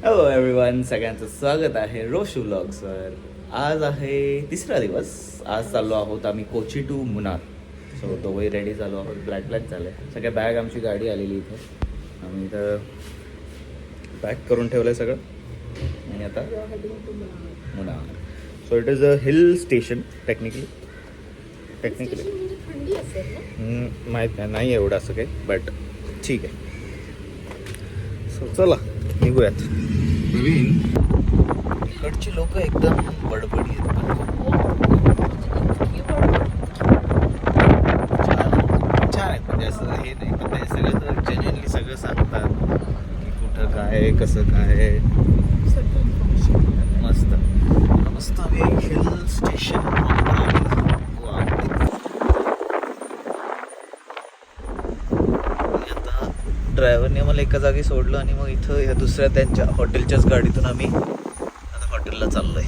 Hello everyone, सगळ्यांचं स्वागत आहे रोशू व्लॉग्सवर. आज आहे तिसरा दिवस. आज चाललो आहोत आम्ही कोची टू मुन्नार. सो दोघंही रेडी झालो आहोत. ब्लॅक झालं आहे. सगळ्या बॅग आमची गाडी आलेली इथे. आम्ही इथं पॅक करून ठेवलं आहे सगळं आणि आता Munnar. So it is a hill station technically माहीत नाही एवढं असं काही, बट ठीक आहे. सो चला निघूयात. इकडची लोक एकदम बडबडी आहेत. छान आहेत, म्हणजे असं हे नाही पण ते सगळं जेन्युअनली सगळं सांगतात की कुठं काय कसं काय. मस्त मस्त आम्ही हिल स्टेशन. ड्रायव्हरने मला एका जागी सोडलं आणि मग इथं ह्या दुसऱ्या त्यांच्या हॉटेलच्याच गाडीतून आम्ही आता हॉटेलला चाललोय.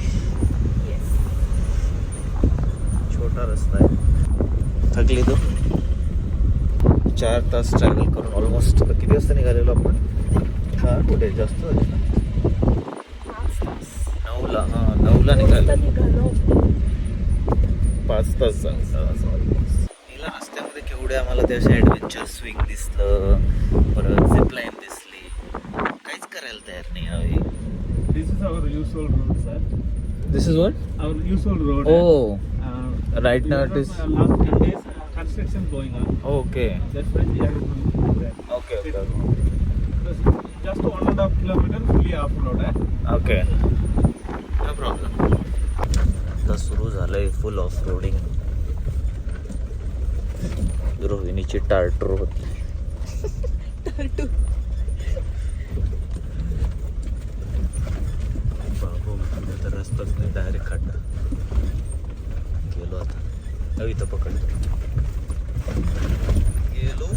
छोटा रस्ता आहे. थकली तो 4 तास ट्रॅव्हल करून. ऑलमोस्ट किती वाजता निघालेलो आपण? हा कुठे जास्त झाले ना, 9ला. हां 9ला निघालो. 5 तास गेला. रस्त्यामध्ये केवढे आम्हाला ते असे ॲडव्हेंचर स्विंग दिसलं, परत झिपलाईन दिसली. काहीच करायला तयार नाही हवी. This is our usual road, sir. This is what? Our usual road. Right now it is. Last 10 days construction going on. Okay. That's why we are doing that. Okay. Just 1.5 kilometer fully off road. Okay. No problem. आता सुरू झालंय फुल off roading. रोहिणीची टार्टरो होती. बाबू तर रस्ताच नाही, direct खड्डा. गेलो आता इथं पकडतो. गेलो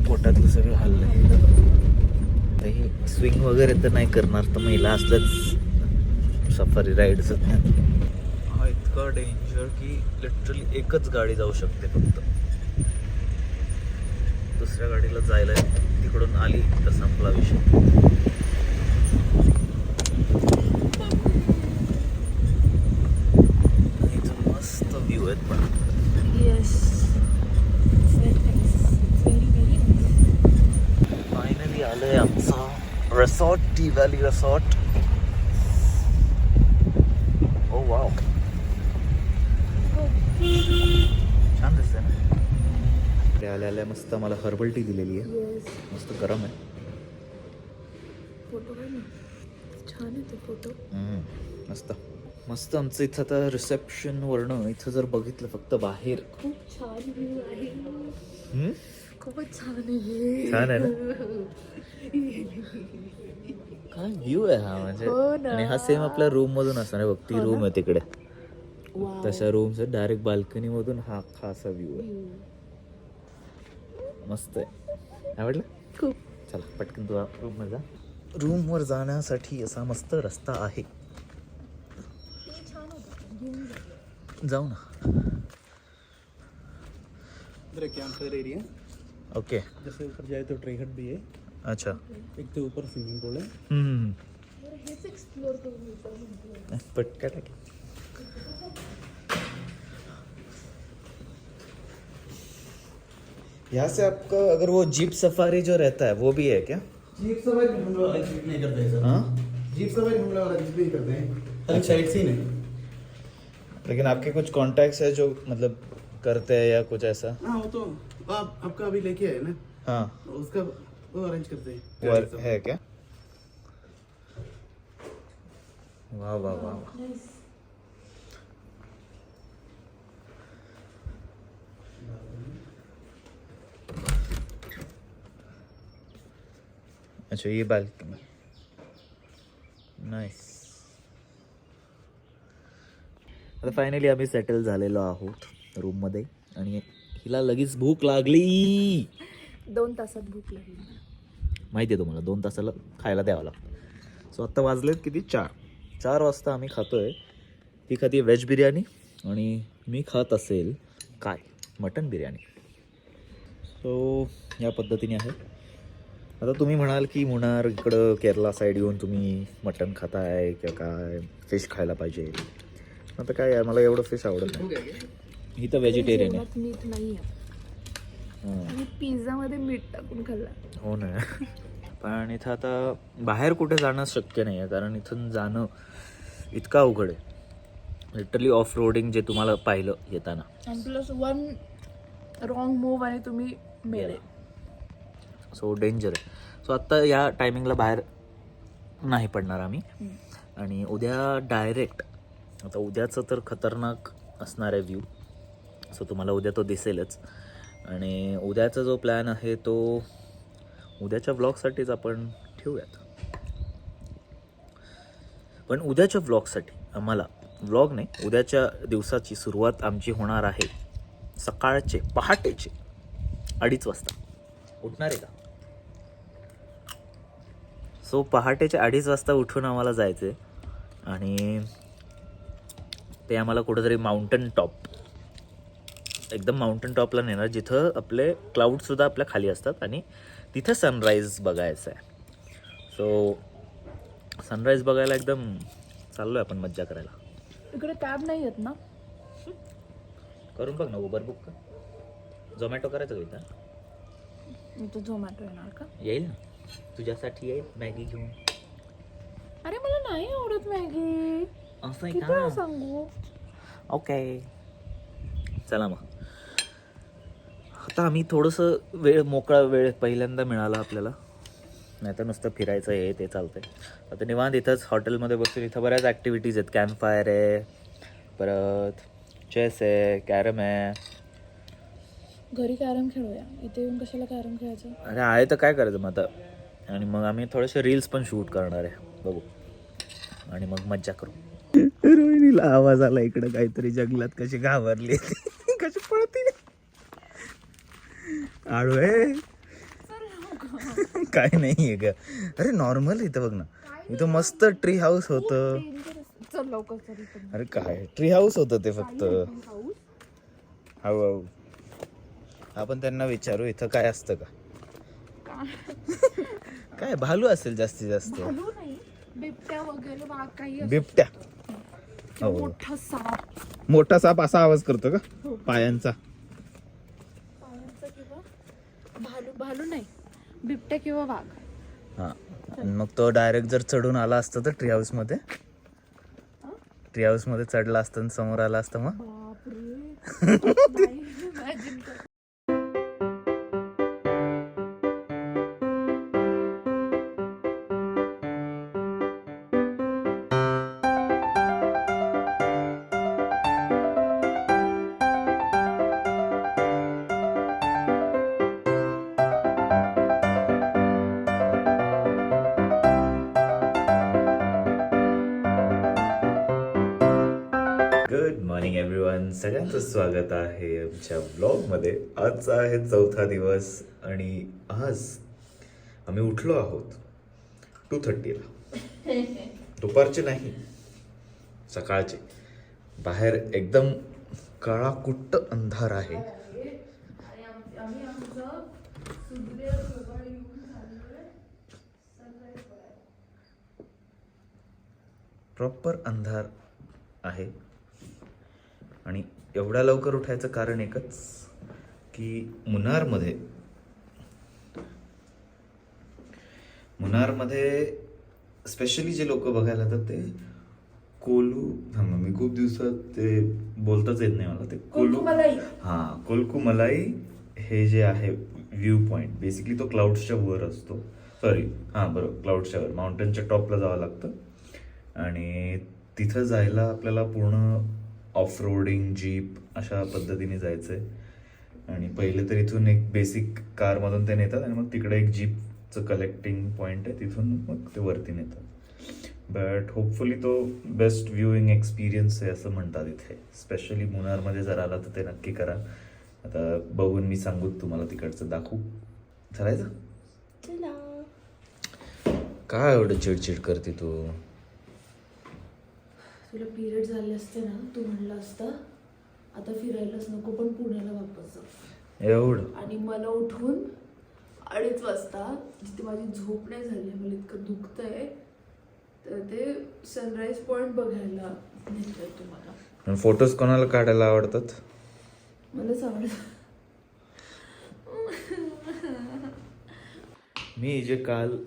पोटातलं सगळं हल्लंय. हे स्विंग वगैरे तर नाही करणार, तर महिला असलंच सफारी राईडच नाही. हा इतका डेंजर की लिटरली एकच गाडी जाऊ शकते फक्त. दुसऱ्या गाडीला जायला तिकडून आली तर संपला विषय. इथून मस्त व्ह्यू आहेत पण. फायनली आलंय आमचा रिसॉर्ट, टी व्हॅली रिसॉर्ट. ओ वाव, छान दिसतंय ना. आल्या मस्त मला हर्बल टी दिलेली आहे. मस्त गरम आहे. फोटो छान आहे ते फोटो. मस्त मस्त. आमचं इथं आता रिसेप्शन वरनं इथं जर बघितलं फक्त बाहेर खूप छान व्ह्यू आहे. खूपच छान आहे. छान आहे ना. काय व्ह्यू आहे हा म्हणजे. आणि हा सेम आपल्या रूम मधून असणार आहे बघ. ती रूम आहे तिकडे. तशा रूम्स आहेत. डायरेक्ट बाल्कनी मधून हा असा व्ह्यू आहे. मस्त आहे. आवडलं खूप. चला पटकन तू रूम मध्ये जा. रूम वर जाण्यासाठी असा मस्त रस्ता आहे. जाऊ ना. इधर कैंप फायर एरिया. ओके. जैसे ऊपर जाए तो ट्री हट भी है. अच्छा. एक तो ऊपर स्विमिंग पूल है. हेच एक्सप्लोर करून पटका टाक. यहाँ से आपका अगर वो जीप सफारी जो रहता है वो भी है क्या? जीप सवारी हम लोग अलग जीप नहीं करते हैं सर. हाँ, जीप सवारी हम लोग अलग जीप नहीं करते हैं. अलग साइड सीन है. लेकिन आपके कुछ कॉन्टैक्ट्स है जो मतलब करते हैं या कुछ ऐसा? हाँ वो तो आपका अभी लेके आए ना. हाँ उसका वो अरेंज करते हैं. वो है क्या? वाह वाह वाह. अच्छा ये बाल्कनी. नाईस. आता फायनली आम्ही सेटल झालेलो आहोत रूममध्ये आणि हिला लगेच भूक लागली. 2 तासात भूक लागली. माहिती आहे तुम्हाला 2 तासाला खायला द्यावं लागतं. सो आत्ता वाजलेत किती? 4 वाजता आम्ही खातोय. ती खाती व्हेज बिर्याणी आणि मी खात असेल काय मटन बिर्याणी. सो या पद्धतीने आहे. आता तुम्ही म्हणाल की मुन्नार इकडं केरला साईड येऊन तुम्ही मटण खाताय किंवा काय फिश खायला पाहिजे. आता काय आहे, मला एवढं फिश आवडत नाही. ही तर व्हेजिटेरियन आहे. जेवणात मीठ नाही आहे हां. आणि पिझ्झा मध्ये मीठ टाकून खाल्ला. हो ना. पण इथं आता बाहेर कुठे जाणं शक्य नाही आहे, कारण इथून जाणं इतकं अवघड आहे. लिटरली ऑफ रोडिंग जे तुम्हाला पाहिलं येताना. आणि प्लस वन रॉंग मूव आणि तुम्ही मेले. सो डेंजर आहे. सो आत्ता या टायमिंगला बाहेर नाही पडणार आम्ही. आणि उद्या डायरेक्ट, आता उद्याचं तर खतरनाक असणार आहे व्ह्यू. सो तुम्हाला उद्या तो दिसेलच. आणि उद्याचा जो प्लॅन आहे तो उद्याच्या व्लॉगसाठीच आपण ठेवूयात. पण उद्याच्या व्लॉगसाठी आम्हाला व्लॉग नाही, उद्याच्या दिवसाची सुरुवात आमची होणार आहे सकाळचे पहाटेचे 2:30 वाजता. उठणार आहे का? सो पहाटेचे 2:30 वाजता उठून आम्हाला जायचं आहे. आणि ते आम्हाला कुठंतरी माउंटन टॉप, एकदम माउंटन टॉपला नेणार, जिथं आपले क्लाउडसुद्धा आपल्या खाली असतात आणि तिथं सनराईज बघायचं आहे. सो सनराईज बघायला एकदम चाललो आहे आपण मज्जा करायला. इकडे कॅब नाही येत ना? करून बघ ना, उबर बुक कर. झोमॅटो करायचं का इथं? इथं झोमॅटो येणार का? येईल ना, तुझ्यासाठी येईल मॅगी घेऊन. अरे मला नाही आवडत मॅगी. असं आहे किती वेळा का? सांगू? ओके चला मग. आता आम्ही थोडंसं मोकळा वेळ पहिल्यांदा मिळाला आपल्याला, नाही तर नुसतं फिरायचं हे ते चालतंय. आता निवांत इथंच हॉटेलमध्ये बसून, इथं बऱ्याच ॲक्टिव्हिटीज आहेत. कॅम्प फायर आहे, परत चेस आहे, कॅरम आहे. घरी कॅरम खेळूया, इथे येऊन कशाला कॅरम खेळायचं? अरे आहे तर काय करायचं मग आता. आणि मग आम्ही थोडेसे रील्स पण शूट करणार आहे, बघू. आणि मग मज्जा करू. रोहिणीला आवाज आला इकडं काहीतरी जंगलात, कशी घाबरली, कशी पळती. आळू आहे काय नाही आहे का? अरे नॉर्मल इथं बघ ना, इथं मस्त ट्री हाऊस होतं. चल लवकर चल इकडे. अरे काय ट्री हाऊस होतं ते फक्त. हळूहळू आपण त्यांना विचारू इथं काय असतं का. काय भालू असेल जास्तीत जास्त. भालू नाही, बिबट्या वगैरे वाघ काही असं. बिबट्या. हो. मोठा साप. मोठा साप असा आवाज करतो का पायांचा? पायांचा किंवा भालू. भालू नाही, बिबट्या किंवा वाघ. हा. आणि मग तो डायरेक्ट जर चढून आला असता तर ट्री हाऊस मध्ये चढला असतं आणि समोर आला असतं मग. बापरे. इमॅजिन कर. गुड मॉर्निंग एव्हरीवन, सगळ्यांचं स्वागत आहे आमच्या ब्लॉगमध्ये. आजचा आहे 4था दिवस आणि आज आम्ही उठलो आहोत 2:30ला. दुपारचे नाही, सकाळचे. बाहेर एकदम काळाकुट्ट अंधार आहे. प्रॉपर अंधार आहे. आणि एवढ्या लवकर उठायचं कारण एकच की मुन्नारमध्ये स्पेशली जे लोक बघायला येतात ते मी खूप दिवसात ते बोलताच येत नाही मला. ते कोलकुमलाई हे जे आहे व्ह्यू पॉइंट, बेसिकली तो क्लाउड्सच्या वर असतो. बरोबर, क्लाउड्सच्या वर माउंटनच्या टॉपला जावं लागतं. आणि तिथं जायला आपल्याला पूर्ण ऑफ रोडिंग जीप अशा पद्धतीने जायचं आहे. आणि पहिले तर इथून एक बेसिक कारमधून ते नेतात आणि मग तिकडे एक जीपचं कलेक्टिंग पॉईंट आहे, तिथून मग ते वरती नेतात. बट होपफुली तो बेस्ट व्ह्यूइंग एक्सपिरियन्स आहे असं म्हणतात इथे. स्पेशली मुन्नारमध्ये जर आला तर ते नक्की करा. आता बघून मी सांगू तुम्हाला, तिकडचं दाखवू. चालायचं काय एवढं चिडचिड करते तू? तुला पिरियड झाले असते ना, तू म्हणलं असतं आता फिरायलाच नको पण पुण्याला वापस जा. एवढं आणि मला उठून 2:30 वाजता जिथे माझी झोप नाही झाली, मला इतकं दुखतंय, तर ते सनराईज पॉइंट बघायला नेतोय तुम्हाला. फोटोज कोणाला काढायला आवडतात? मलाच आवडतं. मी जे काल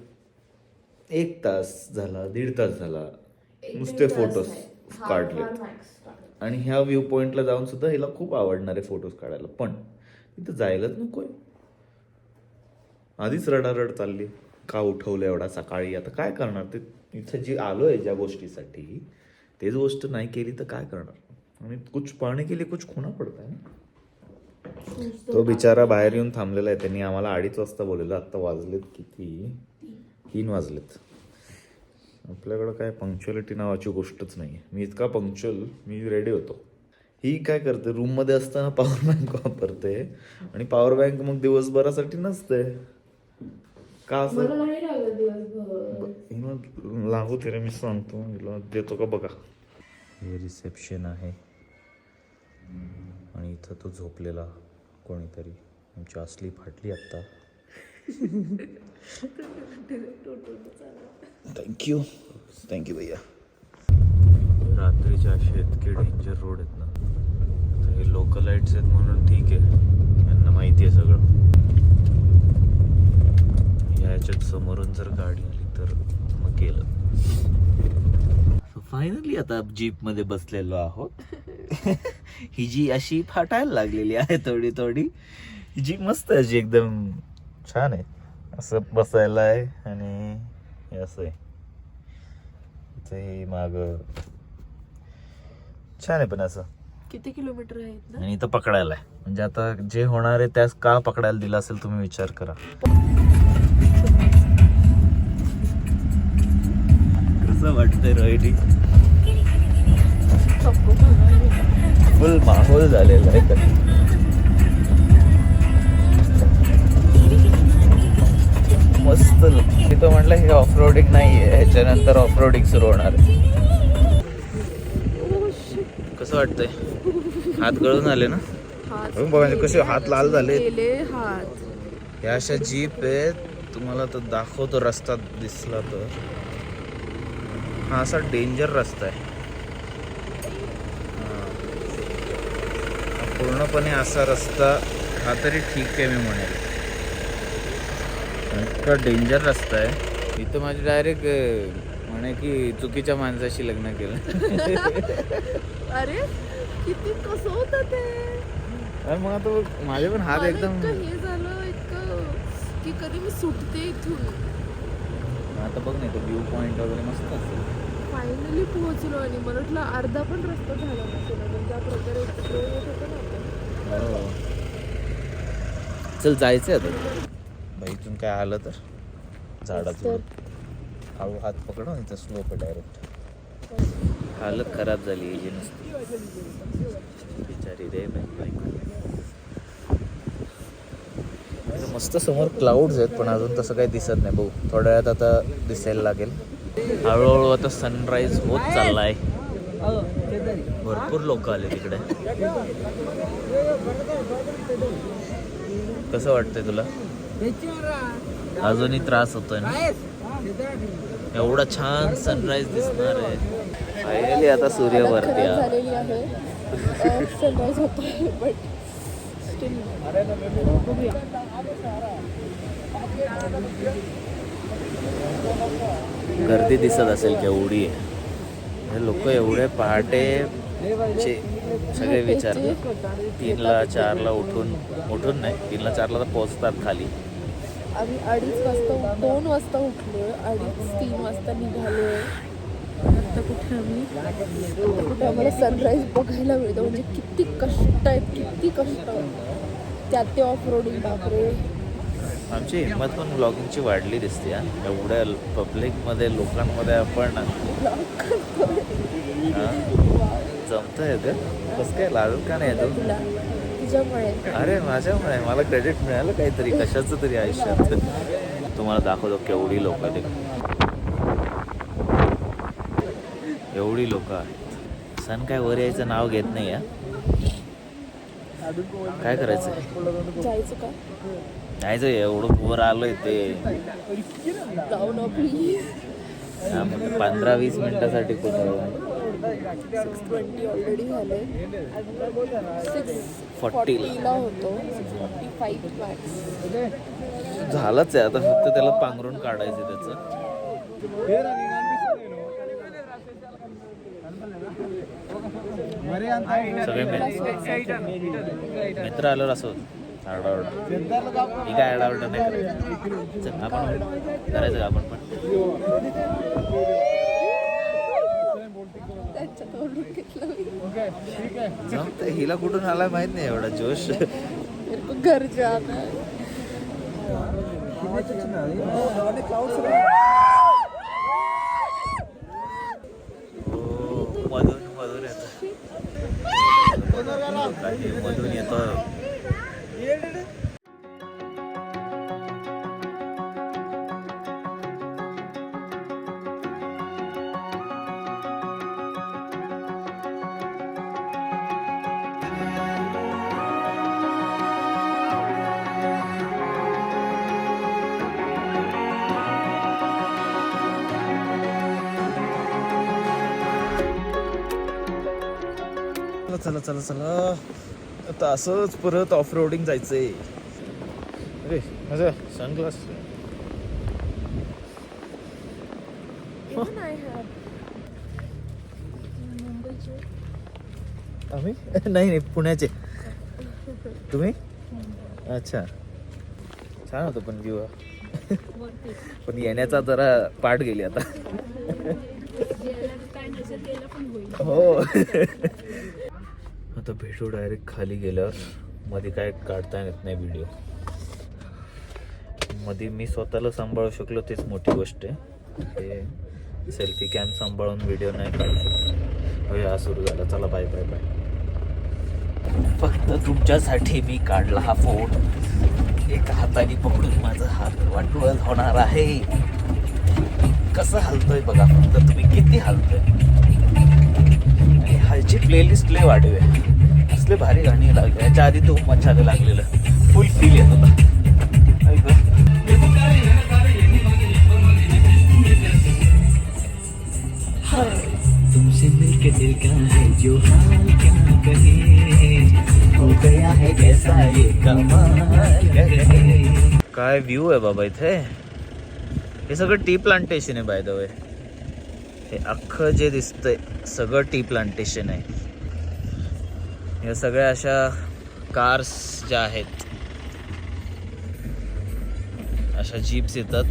1 तास झाला 1.5 तास झाला नुसते 1-1.5 फोटोज तास नाही. काढलेत. फार max काढले. आणि ह्या व्ह्यू पॉइंटला जाऊन सुद्धा हिला खूप आवडणार आहे फोटोज काढायला, पण तिथं जायलाच नकोय. आधीच रडारड चालली, का उठवलं एवढा सकाळी, आता काय करणार? ते इथं जी आलोय ज्या गोष्टीसाठी तेच गोष्ट नाही केली तर काय करणार? आणि कुछ पाहणे के लिए कुछ खोना पडता है ना. तो बिचारा बाहेर येऊन थांबलेला आहे. त्यांनी आम्हाला 2:30 वाजता बोललेलं, आत्ता वाजलेत किती? 3 वाजलेत. आपल्याकडं काय पंक्च्युअलिटी नावाची गोष्टच नाही आहे. मी इतका पंक्च्युअल, मी रेडी होतो. ही काय करते, रूममध्ये असताना पॉवर बँक वापरते आणि पॉवर बँक मग दिवसभरासाठी नसते का असं? मला नाही लागलं दिवसभर. हिला लागू ते रे, मी सांगतो हिला, देतो का बघा. हे रिसेप्शन आहे आणि इथं तो झोपलेला कोणीतरी. आमची असली फाटली आत्ता. थँक्यू भैया. रात्रीचे असे इतके डेंजर रोड आहेत ना, तर हे लोकलाइट्स आहेत म्हणून ठीक आहे, यांना माहिती आहे सगळं. ह्याच्यात समोरून जर गाडी आली तर मग गेलं. फायनली आता जीप मध्ये बसलेलो आहोत. ही जी अशी फाटायला लागलेली आहे थोडी थोडी. ही जी मस्त आहे, जी एकदम छान आहे. असं बसायला आहे आणि हे असं आहे. इथे माग छान आहे, पण असं किती किलोमीटर आहेत ना? आणि इथं पकडायला आहे. म्हणजे आता जे होणार आहे त्यास का पकडायला दिलं असेल तुम्ही विचार करा. कसं वाटतंय रोहिणी? फुल माहोल झालेला आहे. मस्त. मी तो म्हटलं हे ऑफ रोडिंग नाहीये, ह्याच्यानंतर ऑफ रोडिंग सुरू होणार आहे. कसं वाटतंय? हात गळून आले ना? बघा कसे हात लाल झाले. हात या अशा जीप आहेत, तुम्हाला तर दाखवतो रस्ता दिसला तर. हा असा डेंजर रस्ता आहे. पूर्णपणे असा रस्ता हा तरी ठीक आहे मी म्हणेल. इतका डेंजर रस्ता आहे. इथं माझी डायरेक्ट म्हणे की चुकीच्या माणसाशी लग्न केलं. अरे किती कसं होतं ते. मग आता माझे पण हात एकदम हे झालं इतकं की कधी मी सुटते इथून. आता बघ नाही तो व्ह्यू पॉइंट वगैरे मस्त असेल. फायनली पोहोचलो आणि मला वाटलं अर्धा पण रस्ता झाला नसेल. त्या प्रकारे येत होतं ना आपण. चल जायचंय आता. बाई इथून काय आलं तर झाडातून हळू हात पकडून इथं स्लोप डायरेक्ट. हालत खराब झाली जी नसती बिचारी रे बाई. मस्त समोर क्लाउड्स आहेत पण अजून तसं काही दिसत नाही. बघू थोड्या वेळात आता दिसायला लागेल. हळूहळू आता सनराईज होत चाललाय. भरपूर लोक आले तिकडे. कसं वाटतंय तुला? अजूनही त्रास होतोय ना? एवढा छान सनराईज दिसणार आहे. फायनली आता सूर्य वरती झालेली आहे. सनराईज होतोय बट स्टील बघूया. गर्दी दिसत असेल केवढी आहे. हे लोक एवढे पहाटे सगळे विचारतात. 3ला 4ला उठून नाही 3ला 4ला तर पोहोचतात खाली. आम्ही 2:30 वाजता 2 वाजता उठलो. 2:30-3 वाजता निघालो. आता कुठे आम्हाला सनराईज बघायला मिळतं. म्हणजे किती कष्ट आहेत, किती कष्ट. त्यात ते ऑफ रोडिंग. बापरे. आमची हिंमत पण ब्लॉगिंगची वाढली दिसते. एवढ्या पब्लिकमध्ये लोकांमध्ये आपण जमतंय का? कसं काय लाजत का नाही तू? तुझ्यामुळे. अरे माझ्यामुळे मला क्रेडिट मिळालं काहीतरी कशाचं तरी आयुष्यात. तुम्हाला दाखवतो केवढी लोक ते. एवढी लोक आहेत. सण काय वर यायचं नाव घेत नाही. काय करायचं जायचं का? जायचं एवढं वर आलोय ते जाऊ ना प्लीज. 15-20 मिनिटासाठी कुठं 6:20 ऑलरेडी झाले. 40 6:40 होतो. 6:45 मॅक्स. झालंच आहे आता, फक्त त्याला पांघरून काढायचं त्याचं. सगळे मित्र आल्यावर असं आरडाओरड. मी काय आरडाओरड नाही करायचं. चल, आपण करायचं का आपण पण? त्यांच्या तोंडून घेतलं मी. जमतंय. हिला कुठून आलाय माहित नाही एवढा जोश. मेरे को घर जाना है. मधून येतो. मधून येतो. चला चला चला आता असंच परत ऑफ रोडिंग जायचंय. अरे माझा सनग्लास Even I have. मुंबईचे. आम्ही नाही पुण्याचे. तुम्ही? अच्छा, छान होतं पण व्ह्यू. पण येण्याचा जरा पाठ गेली आता. हो. आता भेटू डायरेक्ट खाली गेल्यावर. मध्ये काय काढता येत नाही व्हिडिओ. मध्ये मी स्वतःला सांभाळू शकलो तेच मोठी गोष्ट आहे. हे सेल्फी कॅम सांभाळून व्हिडिओ नाही काढू शकतो. हा सुरू झाला. चला बाय बाय बाय. फक्त तुमच्यासाठी मी काढला हा फोन. एका हाताने पकडून माझा हात वाटवल होणार आहे. कसं हलतोय बघा फक्त तुम्ही, किती हलतोय. आणि ह्याची प्लेलिस्ट लय वाढवे. असले भारी गाणी लागले. याच्या आधी तो मच्छाला लागलेलं फुल फील येत होता. तुमसे मिलके दिल का है जो हाल क्या कहे, हो गया है कैसा ये कमाल करे. काय व्ह्यू आहे बाबा इथे. हे सगळं टी प्लांटेशन आहे बाय द वे. हे अख्खं जे दिसतंय सगळं टी प्लांटेशन आहे. या सगळ्या अशा कार्स ज्या आहेत, अशा जीप्स येतात.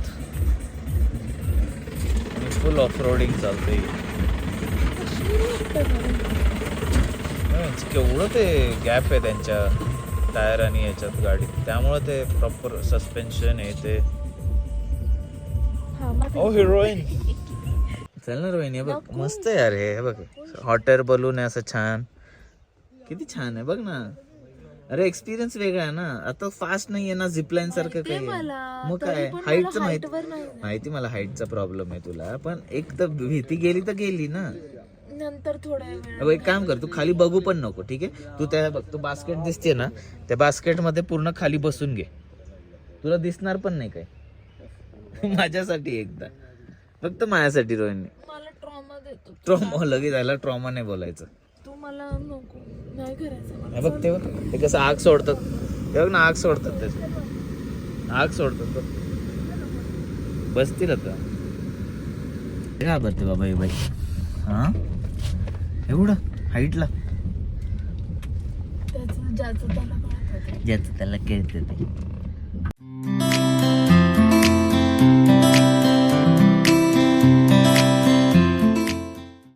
फुल ऑफ रोडिंग चालतंय. केवढं ते गॅप आहे त्यांच्या टायर आणि याच्यात गाडीत, त्यामुळे ते प्रॉपर सस्पेन्शन आहे ते. ओ हिरोईन. चल ना रोहिणी, बघ मस्त आहे यार हे. बघ हॉट एअर बलून आहे असं छान. किती छान आहे बघ ना. अरे एक्सपिरियन्स वेगळा आहे ना. आता फास्ट नाहीये ना झिपलाईन सारखं काही. मग काय हाईटचं माहिती मला हाईटचा प्रॉब्लेम आहे तुला. पण एक तर भीती गेली तर गेली ना. नंतर थोड्या वेळ एक काम कर, तू खाली बघू पण नको. ठीक आहे, तू त्या बघ, तू बास्केट दिसते ना, त्या बास्केट मध्ये पूर्ण खाली बसून घे. तुला दिसणार पण नाही काय. माझ्यासाठी एकदा, फक्त माझ्यासाठी रोहिणी. मला ट्रॉमा देतो. ट्रॉमा लगेच झाला. ट्रॉमा नाही बोलायचं. तू मला नको, नाही करायचं मला. बघ ते बघ, ते कसं आग सोडतात. ते बघ ना, आग सोडतात. त्याच आग सोडतात बघ. बसतील आता. घाबरते बाबा हे बाई. हा एवढं हाईटला. त्याचं ज्याचं त्याला कळत. ज्याचं त्याला कळतं ते.